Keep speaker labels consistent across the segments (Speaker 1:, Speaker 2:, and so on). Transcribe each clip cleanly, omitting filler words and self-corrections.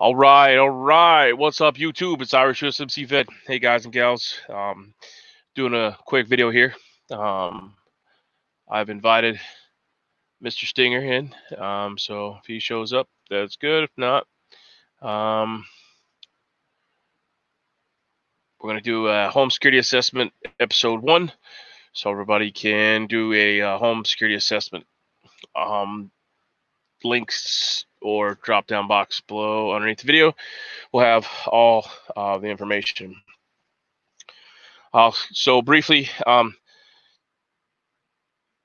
Speaker 1: All right. What's up, YouTube? It's Irish USMC Vet. Hey, guys and gals. Doing a quick video here. I've invited Mr. Stinger in. So if he shows up, that's good. If not, we're going to do a home security assessment episode 1. So everybody can do a home security assessment. Links or drop down box below underneath the video will have all the information. So briefly,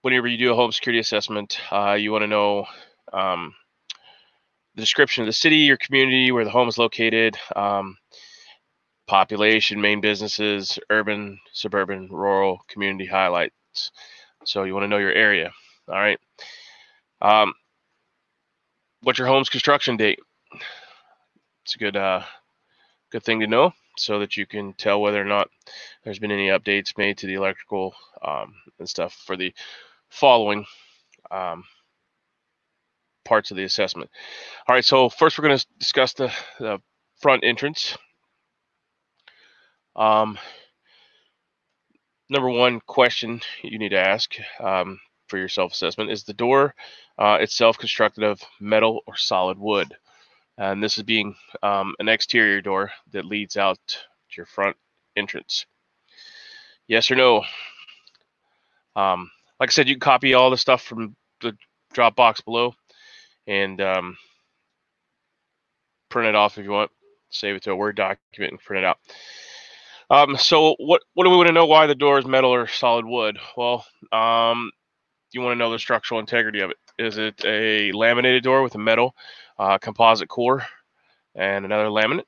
Speaker 1: whenever you do a home security assessment, you want to know the description of the city, your community, where the home is located, population, main businesses, urban, suburban, rural, community highlights. So you want to know your area. All right. What's your home's construction date? It's a good thing to know, so that you can tell whether or not there's been any updates made to the electrical and stuff for the following parts of the assessment. All right, so first we're going to discuss the front entrance. Number one question you need to ask for your self-assessment is the door itself constructed of metal or solid wood? And this is being an exterior door that leads out to your front entrance. Yes or no? Like I said, you can copy all the stuff from the drop box below and print it off if you want. Save it to a Word document and print it out. So what do we want to know? Why the door is metal or solid wood? Well, you want to know the structural integrity of it. Is it a laminated door with a metal composite core and another laminate?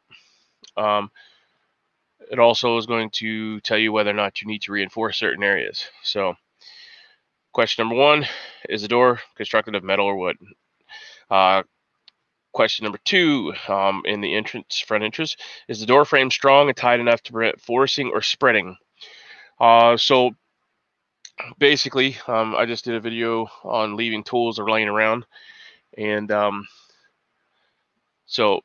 Speaker 1: It also is going to tell you whether or not you need to reinforce certain areas. So question number one, is the door constructed of metal or wood? Question number two, in the front entrance, is the door frame strong and tight enough to prevent forcing or spreading? So basically, I just did a video on leaving tools or laying around, and so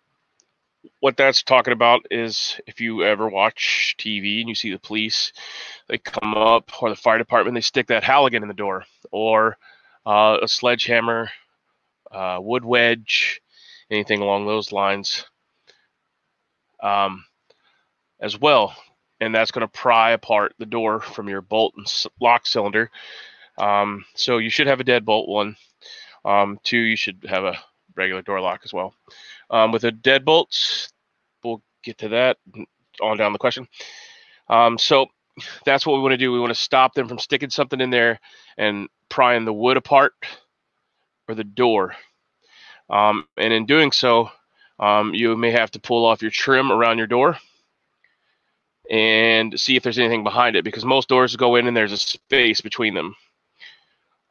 Speaker 1: what that's talking about is if you ever watch TV and you see the police, they come up, or the fire department, they stick that Halligan in the door, or a sledgehammer, wood wedge, anything along those lines as well. And that's going to pry apart the door from your bolt and lock cylinder. So you should have a deadbolt one. Two, you should have a regular door lock as well. With the deadbolts, we'll get to that on down the question. So that's what we want to do. We want to stop them from sticking something in there and prying the wood apart or the door. And in doing so, you may have to pull off your trim around your door and see if there's anything behind it, because most doors go in and there's a space between them.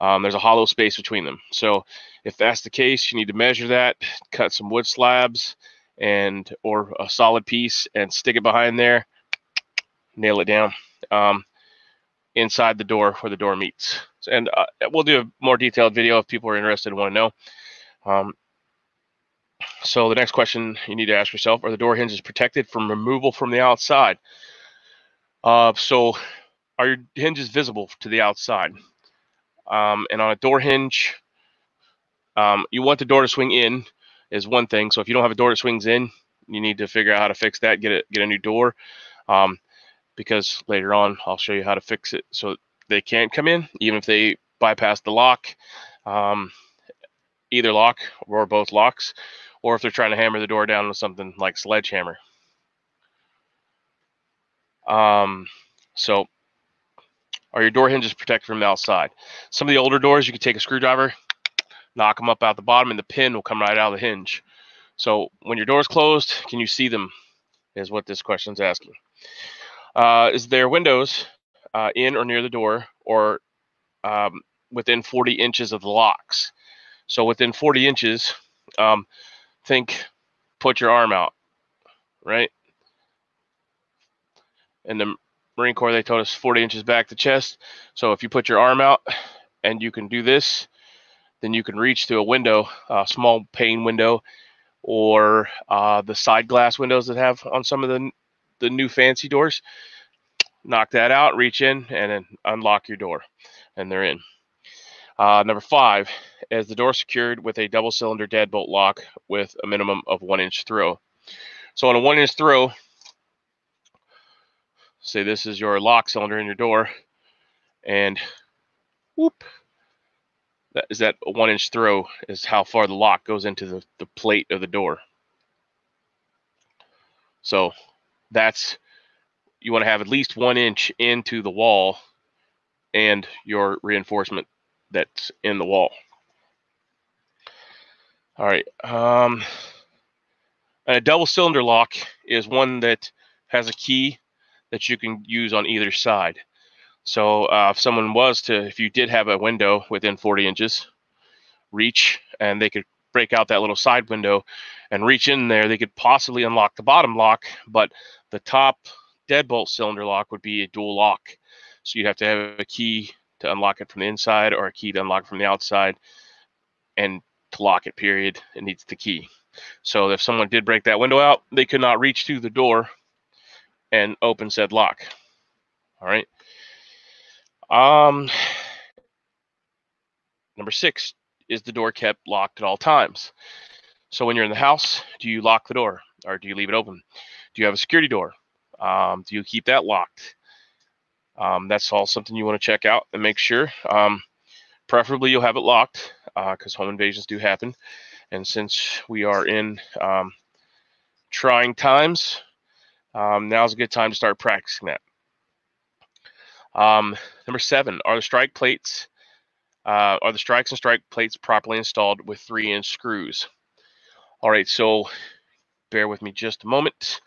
Speaker 1: There's a hollow space between them. So if that's the case, you need to measure that, cut some wood slabs or a solid piece and stick it behind there, nail it down inside the door where the door meets. And we'll do a more detailed video if people are interested and want to know. So the next question you need to ask yourself, are the door hinges protected from removal from the outside? So are your hinges visible to the outside? And on a door hinge, you want the door to swing in is one thing. So if you don't have a door that swings in, you need to figure out how to fix that, get a new door, because later on I'll show you how to fix it so they can't come in, even if they bypass the lock, either lock or both locks, or if they're trying to hammer the door down with something like sledgehammer. So are your door hinges protected from the outside? Some of the older doors, you can take a screwdriver, knock them up out the bottom, and the pin will come right out of the hinge. So when your door's closed, can you see them, is what this question's asking. Is there windows in or near the door, or within 40 inches of the locks? So within 40 inches, think put your arm out, right? In the Marine Corps, they told us 40 inches back to chest. So if you put your arm out and you can do this, then you can reach to a window, a small pane window, or the side glass windows that have on some of the new fancy doors. Knock that out, reach in, and then unlock your door, and they're in. Number 5 is the door secured with a double cylinder deadbolt lock with a minimum of 1-inch throw. So on a 1-inch throw, say this is your lock cylinder in your door, and whoop, that 1-inch throw is how far the lock goes into the plate of the door. So that's, you want to have at least 1 inch into the wall and your reinforcement that's in the wall. All right. A double cylinder lock is one that has a key that you can use on either side. So if you did have a window within 40 inches, reach, and they could break out that little side window and reach in there, they could possibly unlock the bottom lock, but the top deadbolt cylinder lock would be a dual lock. So you'd have to have a key to unlock it from the inside or a key to unlock it from the outside, and to lock it, period, it needs the key. So if someone did break that window out, they could not reach through the door and open said lock. All right. Number 6 is the door kept locked at all times. So when you're in the house, do you lock the door or do you leave it open? Do you have a security door? Do you keep that locked? That's all something you want to check out and make sure. Preferably you'll have it locked because home invasions do happen. And since we are in trying times, now's a good time to start practicing that. Number 7, are the strike plates, are the strikes and strike plates properly installed with 3-inch screws? All right, so bear with me just a moment,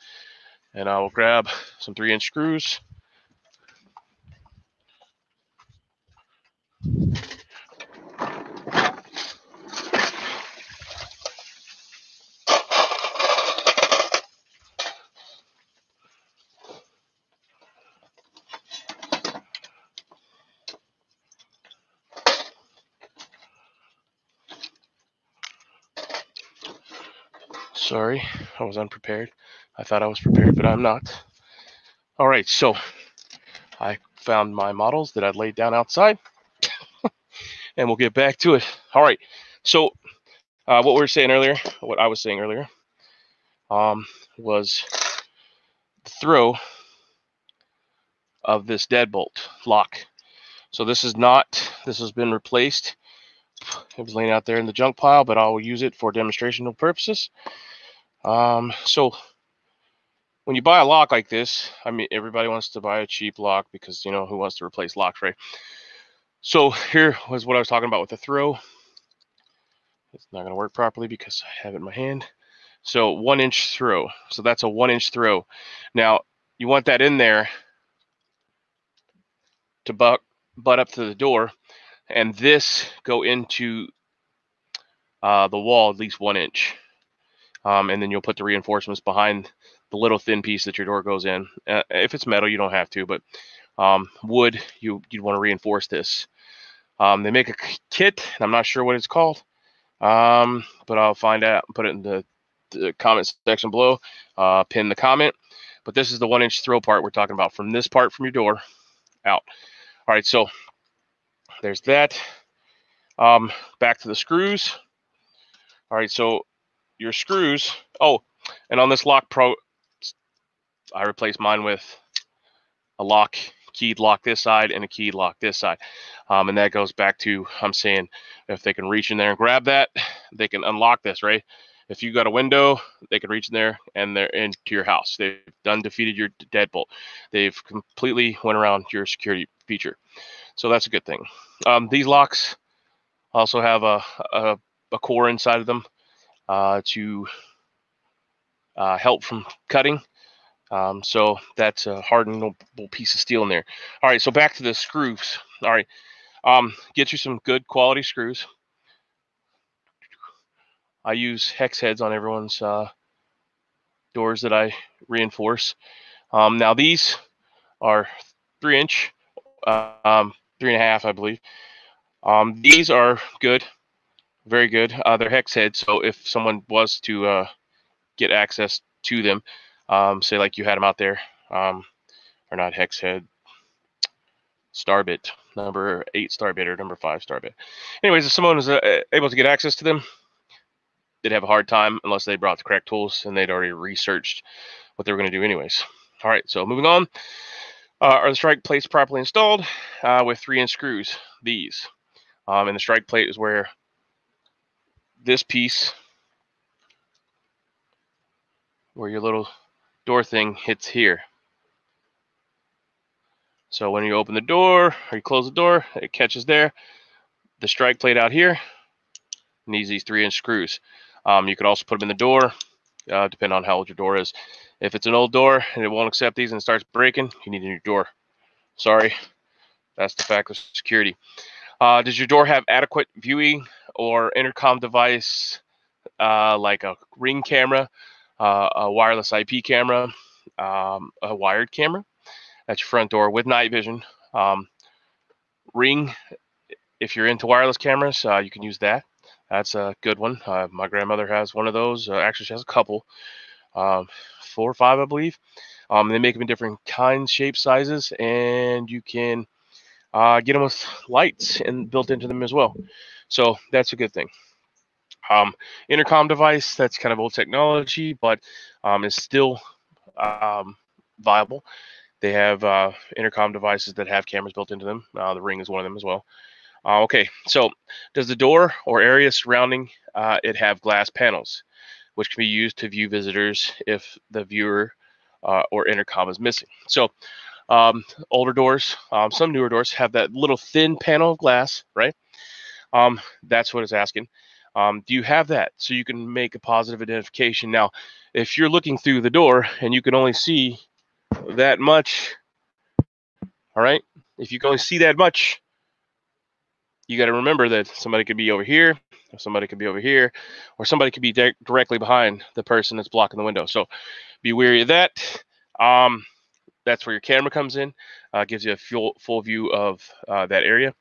Speaker 1: and I will grab some 3-inch screws. Sorry, I was unprepared. I thought I was prepared, but I'm not. All right, so I found my models that I'd laid down outside, and we'll get back to it. All right, so what we were saying earlier, what I was saying earlier, was the throw of this deadbolt lock. So this has been replaced. It was laying out there in the junk pile, but I'll use it for demonstrational purposes. So when you buy a lock like this, I mean, everybody wants to buy a cheap lock because, who wants to replace locks, right? So here was what I was talking about with the throw. It's not going to work properly because I have it in my hand. So 1-inch throw. So that's a 1-inch throw. Now you want that in there to butt up to the door, and this go into the wall at least 1 inch. And then you'll put the reinforcements behind the little thin piece that your door goes in. If it's metal, you don't have to, but wood, you'd want to reinforce this. They make a kit, and I'm not sure what it's called, but I'll find out and put it in the comment section below. Pin the comment. But this is the 1-inch throw part we're talking about, from this part from your door out. All right, so there's that. Back to the screws. All right, so your screws. Oh, and on this lock pro, I replaced mine with a keyed lock this side and a keyed lock this side. And that goes back to, I'm saying, if they can reach in there and grab that, they can unlock this, right? If you got a window, they can reach in there and they're into your house. They've defeated your deadbolt. They've completely went around your security feature. So that's a good thing. These locks also have a core inside of them to help from cutting. So that's a hardenable piece of steel in there. All right, so back to the screws. All right, get you some good quality screws. I use hex heads on everyone's doors that I reinforce. Now these are 3-inch, 3.5, I believe. These are good. Very good. They're hex head, so if someone was to get access to them, say like you had them out there, or not hex head, starbit, number 8 starbit or number 5 starbit. Anyways, if someone was able to get access to them, they'd have a hard time unless they brought the correct tools and they'd already researched what they were going to do anyways. All right, so moving on. Are the strike plates properly installed with 3-inch screws? These. And the strike plate is where this piece, where your little door thing hits here. So when you open the door or you close the door, it catches there. The strike plate out here needs these 3-inch screws. You could also put them in the door, depending on how old your door is. If it's an old door and it won't accept these and it starts breaking, you need a new door. Sorry, that's the fact of security. Does your door have adequate viewing or intercom device, like a Ring camera, a wireless IP camera, a wired camera at your front door with night vision? Ring, if you're into wireless cameras, you can use that. That's a good one. My grandmother has one of those. Actually, she has a couple, 4 or 5, I believe. They make them in different kinds, shapes, sizes, and you can get them with lights and built into them as well. So that's a good thing. Intercom device, that's kind of old technology, but is still viable. They have intercom devices that have cameras built into them. The Ring is one of them as well. Okay, so does the door or area surrounding it have glass panels, which can be used to view visitors if the viewer or intercom is missing? So older doors, some newer doors have that little thin panel of glass, right? That's what it's asking. Do you have that so you can make a positive identification? Now, if you're looking through the door and you can only see that much, all right, if you can only see that much, you got to remember that somebody could be over here, or somebody could be over here, or somebody could be directly behind the person that's blocking the window. So be wary of that. That's where your camera comes in, gives you a full view of that area.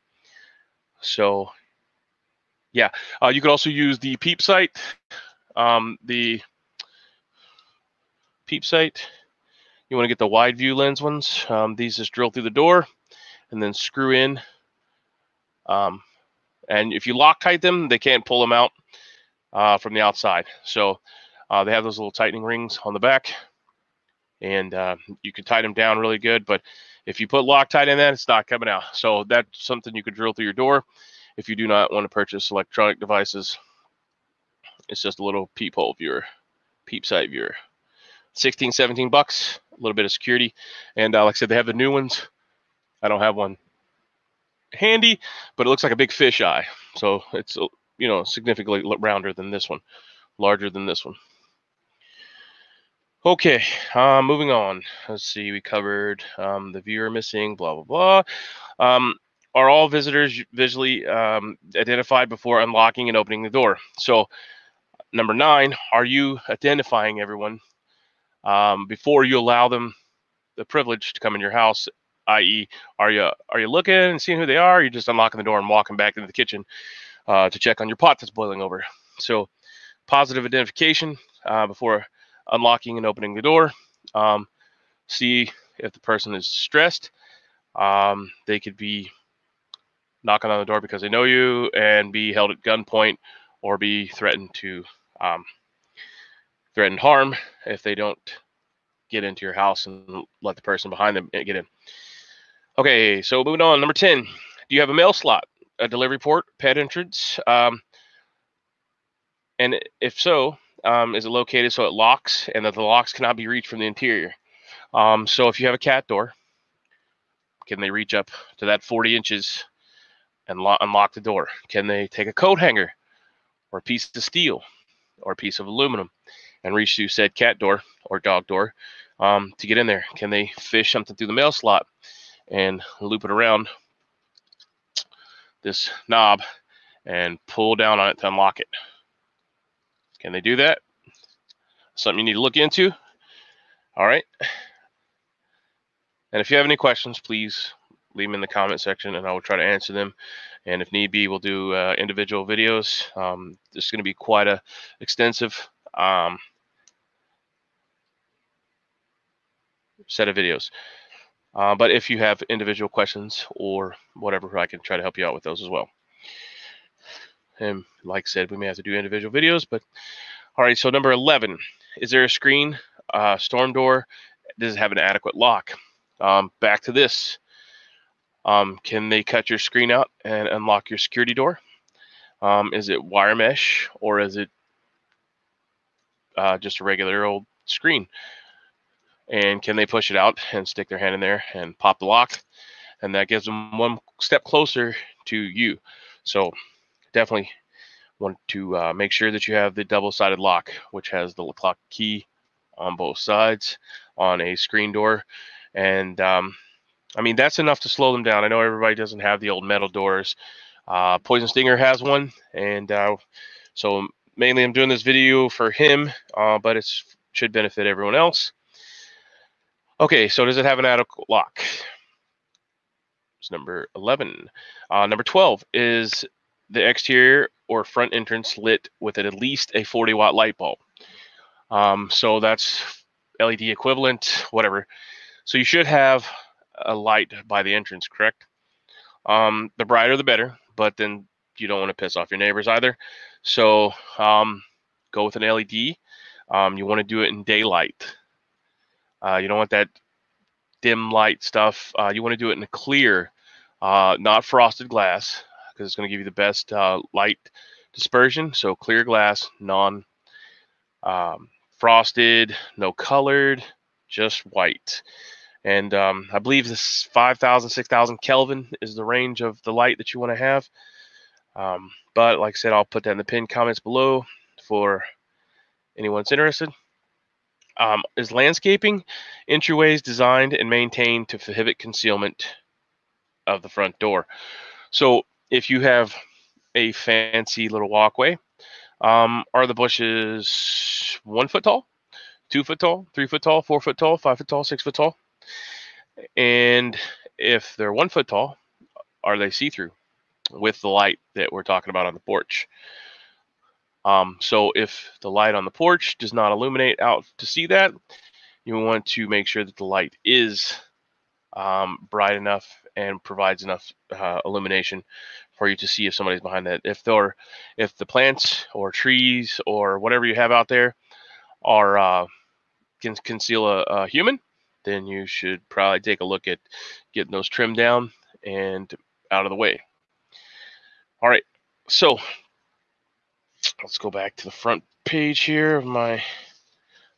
Speaker 1: So yeah, you could also use the peep sight. The peep sight, you want to get the wide view lens ones. These just drill through the door and then screw in. And if you Loctite them, they can't pull them out from the outside. So they have those little tightening rings on the back, and you can tighten them down really good. But if you put Loctite in that, it's not coming out. So that's something you could drill through your door if you do not want to purchase electronic devices. It's just a little peephole viewer, peep sight viewer. 16, 17 bucks, a little bit of security. And like I said, they have the new ones. I don't have one handy, but it looks like a big fish eye. So it's, you know, significantly rounder than this one, larger than this one. Okay, moving on. Let's see, we covered the viewer missing, blah, blah, blah. Are all visitors visually identified before unlocking and opening the door? So number 9, are you identifying everyone before you allow them the privilege to come in your house? I.e., are you looking and seeing who they are? Or are you just unlocking the door and walking back into the kitchen to check on your pot that's boiling over? So positive identification before unlocking and opening the door. See if the person is stressed. They could be knocking on the door because they know you and be held at gunpoint or be threatened to threaten harm if they don't get into your house and let the person behind them get in. Okay, so moving on. Number 10, do you have a mail slot, a delivery port, pet entrance? And if so, is it located so it locks and that the locks cannot be reached from the interior? So if you have a cat door, can they reach up to that 40 inches and unlock the door? Can they take a coat hanger or a piece of steel or a piece of aluminum and reach through said cat door or dog door to get in there? Can they fish something through the mail slot and loop it around this knob and pull down on it to unlock it? Can they do that? Something you need to look into. All right. And if you have any questions, please leave them in the comment section, and I will try to answer them. And if need be, we'll do individual videos. This is going to be quite a extensive set of videos. But if you have individual questions or whatever, I can try to help you out with those as well. And like I said, we may have to do individual videos, but all right. So number 11, is there a screen, storm door? Does it have an adequate lock? Back to this. Can they cut your screen out and unlock your security door? Is it wire mesh, or is it just a regular old screen? And can they push it out and stick their hand in there and pop the lock? And that gives them one step closer to you. So definitely want to make sure that you have the double-sided lock, which has the lock key on both sides on a screen door. And I mean, that's enough to slow them down. I know everybody doesn't have the old metal doors. Poison Stinger has one, and so mainly I'm doing this video for him, but it should benefit everyone else. Okay, so does it have an adequate lock? It's number 11. Number 12, is the exterior or front entrance lit with at least a 40-watt light bulb? So that's LED equivalent, whatever. So you should have a light by the entrance, correct? The brighter the better, but then you don't want to piss off your neighbors either. So go with an LED. You want to do it in daylight. You don't want that dim light stuff. You want to do it in a clear, not frosted glass, because it's going to give you the best light dispersion. So clear glass, non frosted, no colored, just white. And I believe this 5,000, 6,000 Kelvin is the range of the light that you want to have. But like I said, I'll put that in the pinned comments below for anyone that's interested. Is landscaping entryways designed and maintained to prohibit concealment of the front door? So if you have a fancy little walkway, are the bushes 1 foot tall, 2 foot tall, 3 foot tall, 4 foot tall, 5 foot tall, 6 foot tall? And if they're 1 foot tall, are they see-through with the light that we're talking about on the porch? So if the light on the porch does not illuminate out to see that, you want to make sure that the light is bright enough and provides enough illumination for you to see if somebody's behind that. If the plants or trees or whatever you have out there are can conceal a human, then you should probably take a look at getting those trimmed down and out of the way. All right, so let's go back to the front page here of my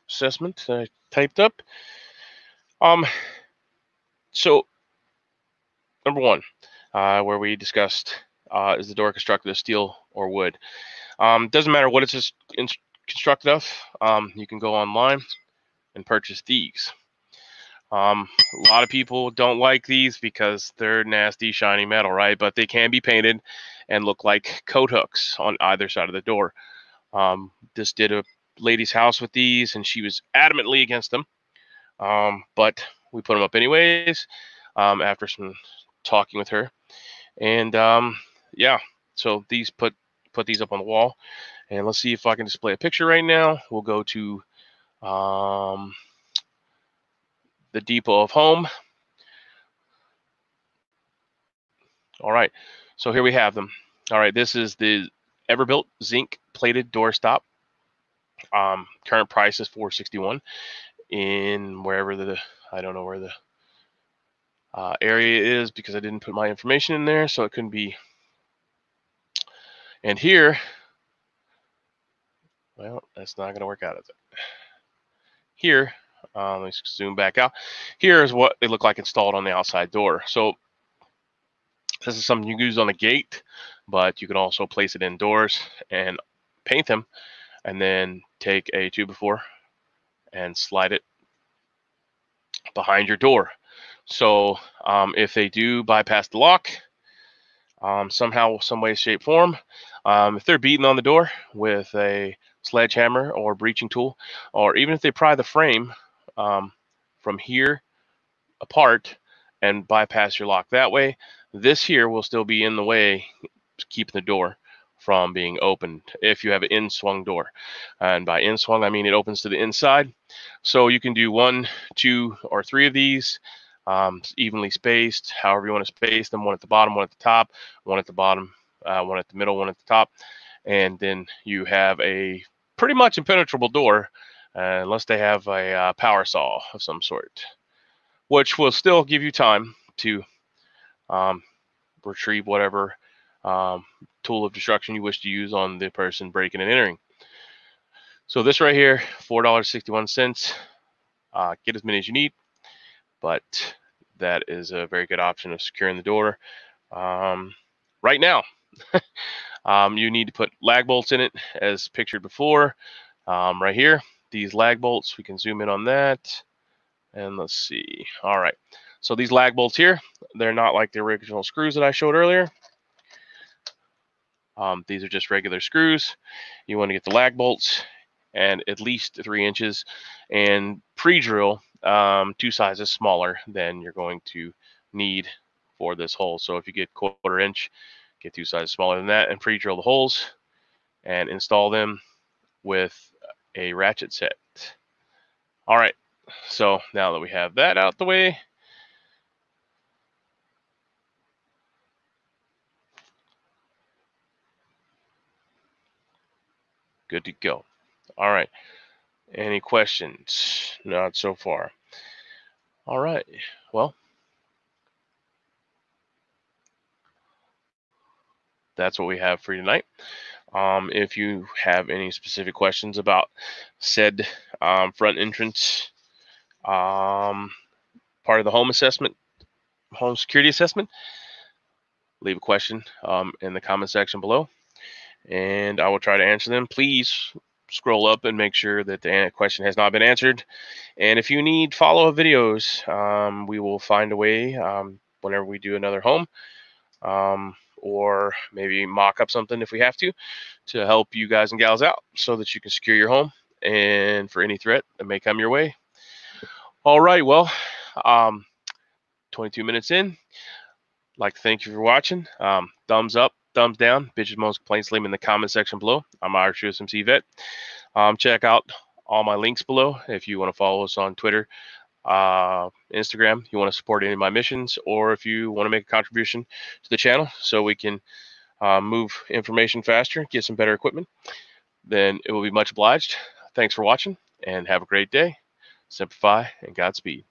Speaker 1: assessment that I typed up. So number 1, where we discussed is the door constructed of steel or wood? Doesn't matter what it's constructed of. You can go online and purchase these. A lot of people don't like these because they're nasty, shiny metal, right? But they can be painted and look like coat hooks on either side of the door. Just did a lady's house with these, and she was adamantly against them. But we put them up anyways after some talking with her. And yeah, so these put these up on the wall. And let's see if I can display a picture right now. We'll go to the Depot of Home. All right, so here we have them. All right, this is the Everbuilt zinc plated doorstop. Current price is $461 in wherever I don't know where the area is because I didn't put my information in there, so it couldn't be. And here, well, that's not going to work out, is it? Here, let's zoom back out. Here is what they look like installed on the outside door. So this is something you can use on a gate, but you can also place it indoors and paint them, and then take a 2x4 and slide it behind your door. So if they do bypass the lock, somehow, some way, shape, form, if they're beating on the door with a sledgehammer or breaching tool, or even if they pry the frame from here apart and bypass your lock that way. This here will still be in the way, keeping the door from being opened if you have an in-swung door. And by in-swung, I mean it opens to the inside. So you can do 1, 2, or 3 of these, evenly spaced, however you want to space them, one at the bottom, one at the top, one at the bottom, one at the middle, one at the top. And then you have a pretty much impenetrable door, unless they have a power saw of some sort, which will still give you time to retrieve whatever tool of destruction you wish to use on the person breaking and entering. So this right here, $4.61. Get as many as you need, but that is a very good option of securing the door right now. You need to put lag bolts in it as pictured before. Right here, these lag bolts, we can zoom in on that, and let's see. All right, so these lag bolts here, they're not like the original screws that I showed earlier. These are just regular screws. You want to get the lag bolts and at least 3 inches, and pre-drill 2 sizes smaller than you're going to need for this hole. So if you get 1/4 inch, get 2 sizes smaller than that, and pre-drill the holes and install them with a ratchet set. All right, so now that we have that out the way, good to go. All right, any questions? Not so far. All right, well, that's what we have for you tonight. If you have any specific questions about said front entrance part of the home assessment, home security assessment, leave a question in the comment section below, and I will try to answer them. Please scroll up and make sure that the question has not been answered. And if you need follow-up videos, we will find a way whenever we do another home, or maybe mock up something if we have to help you guys and gals out so that you can secure your home and for any threat that may come your way. All right, well, 22 minutes in. I'd like to thank you for watching. Thumbs up, thumbs down, bitches, moans, complaints, leave them in the comment section below. I'm Irish USMC vet. Check out all my links below if you want to follow us on Twitter, Instagram, you want to support any of my missions, or if you want to make a contribution to the channel so we can move information faster, get some better equipment, then it will be much obliged. Thanks for watching and have a great day. Simplify and Godspeed.